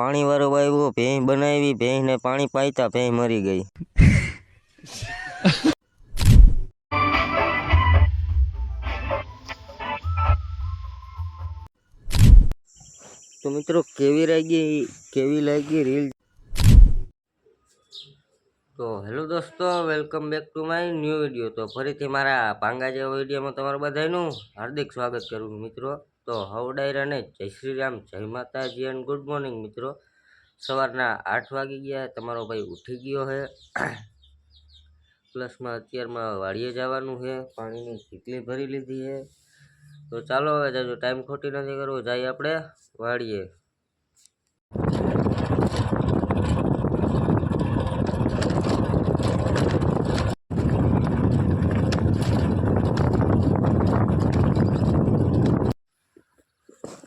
પાણી વાળો આવ્યો, ભેંસ બનાવી, ભેંસને પાણી પાઈતા ભેંસ મરી ગઈ. તો મિત્રો કેવી લાગી રીલ. તો હેલો દોસ્તો, welcome back to my new video. તો ફરીથી મારા પાંગા જેવા વિડીયોમાં તમારું બધાનું હાર્દિક સ્વાગત કરું મિત્રો. તો હવડાયરાને જય શ્રી રામ, જય માતાજી એન્ડ ગુડ મોર્નિંગ મિત્રો. સવારના 8 વાગી ગયા, તમારો ભાઈ ઉઠી ગયો છે. પ્લસમાં અત્યારમાં વાડીએ જવાનું છે, પાણીની કેટલી ભરી લીધી છે. તો ચાલો હવે જાજો ટાઈમ ખોટી નથી કરવો, જઈએ આપણે વાડીએ.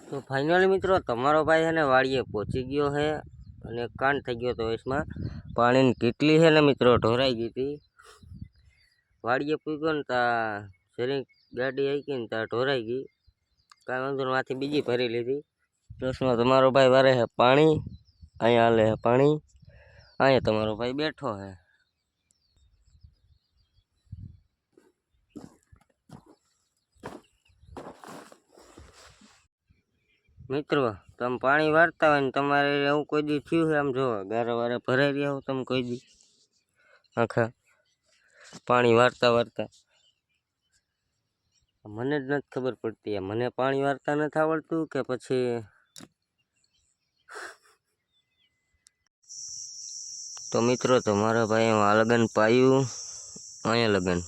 તો ફાઇનલી મિત્રો તમારો ભાઈ છે ને વાડીએ પહોંચી ગયો છે અને કાંડ થઈ ગયો તો એસમાં પાણીની કેટલી છે ને મિત્રો ઢોરાઈ ગઈ હતી. વાડીએ પૂગ્યો ને ત્યાં જરીક ગાડી આવી ગઈ ને ત્યાં ઢોરાઈ ગઈ. કાંઈ વાંધો માંથી બીજી ભરી લીધી. પ્લસમાં તમારો ભાઈ વારે છે પાણી, અહીંયા હાલે છે પાણી, અહીંયા તમારો ભાઈ બેઠો છે. મિત્રો તમે પાણી વાળતા હોય ને તમારે એવું કોઈ દી થયું છે? આમ જો ગારા વારે ભરાઈ રહ્યા હો તમે કોઈ દી આખા પાણી વાળતા મને જ નથી ખબર પડતી, મને પાણી વાળતા નથી આવડતું કે પછી તો મિત્રો તમારા ભાઈ આ લગન પાયું, અહીંયા લગન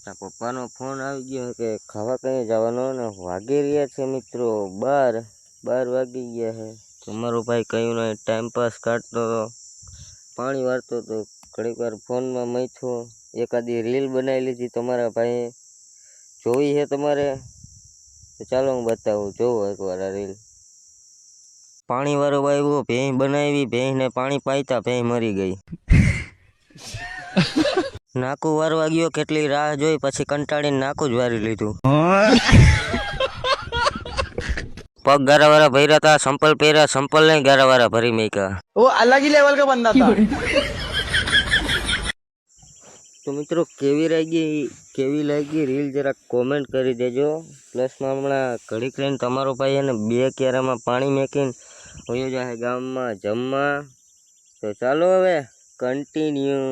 પપ્પાનો ફોન આવી ગયો કે ખાવા કઈ જવાનો ને વાગી રહ્યા છે મિત્રો 12 વાગી ગયા છે. તમારો ભાઈ કયું નહીં ટાઈમ પાસ કાઢતો હતો, પાણી વાળતો હતો, ઘડીક વાર ફોનમાં મૈથો, એકાદી રીલ બનાવી લીધી તમારા ભાઈએ. જોઈ છે તમારે? તો ચાલો હું બતાવું, જોવો એકવાર આ રીલ. પાણી વાળો આવ્યો, ભેંસ બનાવી, ભેંસને પાણી પાઈતા ભેંસ મરી ગઈ. નાકું વારવા ગયો, કેટલી રાહ જોઈ, પછી કંટાળીને નાકું જ વારી લીધું. પગ ગારા વાળા ભર્યા હતા, સંપલ પહેર્યા, સંપલ નહીં ગારા વાળા ભરી મેકા. वो अलग ही लेवल का बंदा था. તો મિત્રો કેવી લાગી રીલ જરાક કોમેન્ટ કરી દેજો. પ્લસમાં હમણાં ઘડીક રહીને તમારો ભાઈ એને 2 ક્યારામાં પાણી મેકીને વયો જાય ગામમાં જમવા. તો ચાલો હવે કન્ટિન્યુ.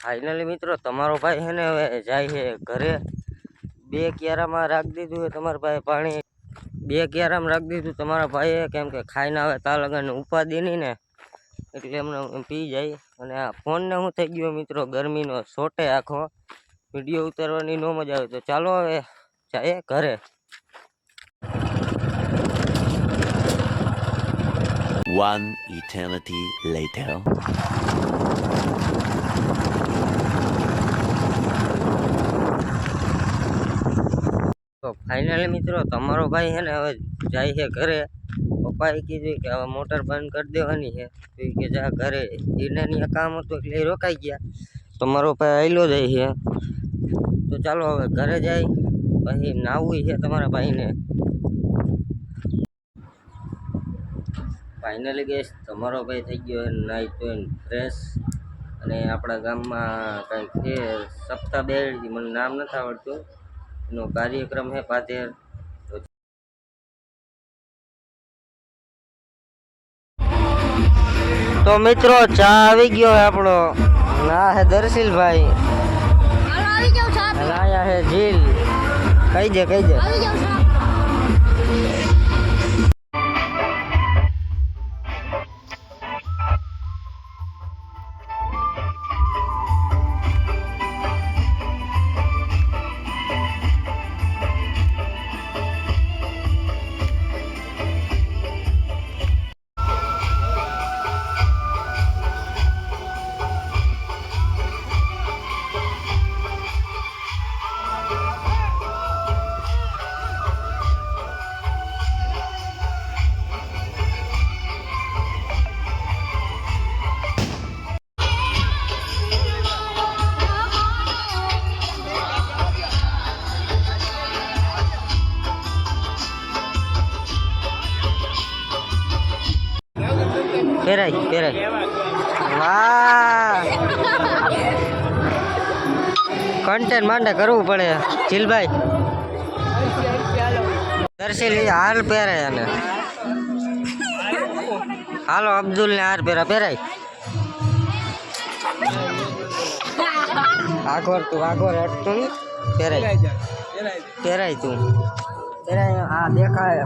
ફાઇનલી મિત્રો તમારો ભાઈ છે ને હવે જાય છે ઘરે. 2 ક્યારામાં રાખી દીધું છે તમારા ભાઈ પાણી, 2 ક્યારામાં રાખી દીધું તમારા ભાઈએ, કેમ કે ખાઈને આવે તા લગન ઉપાદી નહીં ને, એટલે એમને પી જાય. અને આ ફોનને શું થઈ ગયો મિત્રો, ગરમીનો શોટે આખો, વિડીયો ઉતારવાની ન મજા આવે. તો ચાલો હવે જાય ઘરે. One eternity later. તો ફાઇનલી મિત્રો તમારો ભાઈ છે ને હવે જાય છે ઘરે. પપ્પાએ કીધું કે હવે મોટર બંધ કરી દેવાની છે, તો કે જા ઘરે. એને કામ હતું એટલે રોકાઈ ગયા. તમારો ભાઈ આયલો જાય છે. તો ચાલો હવે ઘરે જાય, પછી નાવું છે તમારા ભાઈને. ફાઇનલી ગેસ તમારો ભાઈ થઈ ગયો નાઈ ધોઈને ફ્રેશ. અને આપણા ગામમાં કંઈક છે સપ્તાહ બેડી, મને નામ નથી આવડતું, એનો કાર્યક્રમ છે પાછળ. તો મિત્રો ચા આવી ગયો હે આપણો, ના હે દર્શીલભાઈ, આયા હે જીલ. કહી દે પહેરાય વાહ કન્ટેન્ટ માટે કરવું પડે ચીલભાઈ દર્શી હાર પહેરાય અને હાલો અબ્દુલ ને હાર પહેરાય આગળ હટતું પહેરાય તું પહેરાય આ દેખાય